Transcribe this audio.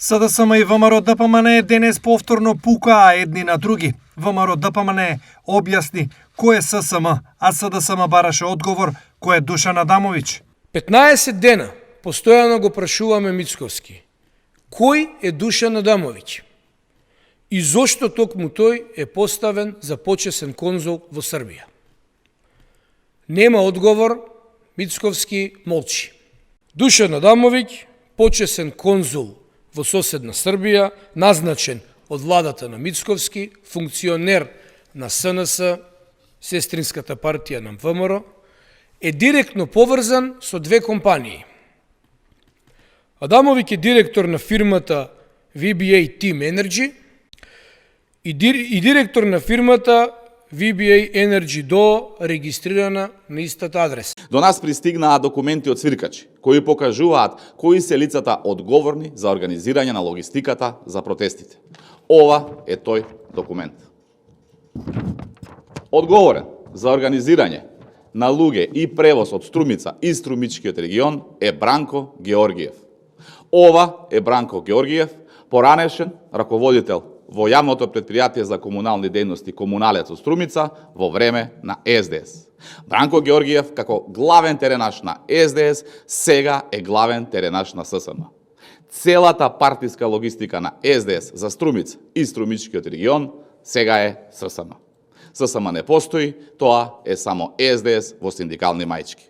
СДСМ и ВМРО ДПМН денес повторно пукаа едни на други. ВМРО ДПМН објасни кој е ССМ, а СДСМ бараше одговор кој е Душан Адамовиќ. 15 дена постојано го прашуваме Мицковски. Кој е Душан Адамовиќ? И зошто токму тој е поставен за почесен конзул во Србија? Нема одговор, Мицковски молчи. Душан Адамовиќ, почесен конзул во соседна Србија, назначен од владата на Мицковски, функционер на СНС, сестринската партија на ВМРО, е директно поврзан со две компании. Адамовиќ е директор на фирмата VBA Team Energy и директор на фирмата VBA Energy DO, регистрирана на истата адреса. До нас пристигнаа документи од свиркачи, кои покажуваат кои се лицата одговорни за организирање на логистиката за протестите. Ова е тој документ. Одговорен за организирање на луѓе и превоз од Струмица и Струмичкиот регион е Бранко Георгиев. Ова е Бранко Георгиев, поранешен раководител во јавното предпријатие за комунални дејности Комуналец од Струмица во време на СДС. Бранко Георгиев, како главен теренаш на СДС, сега е главен теренаш на ССМ. Целата партиска логистика на СДС за Струмица и Струмичкиот регион сега е ССМ. ССМ не постои, тоа е само СДС во синдикални мајчки.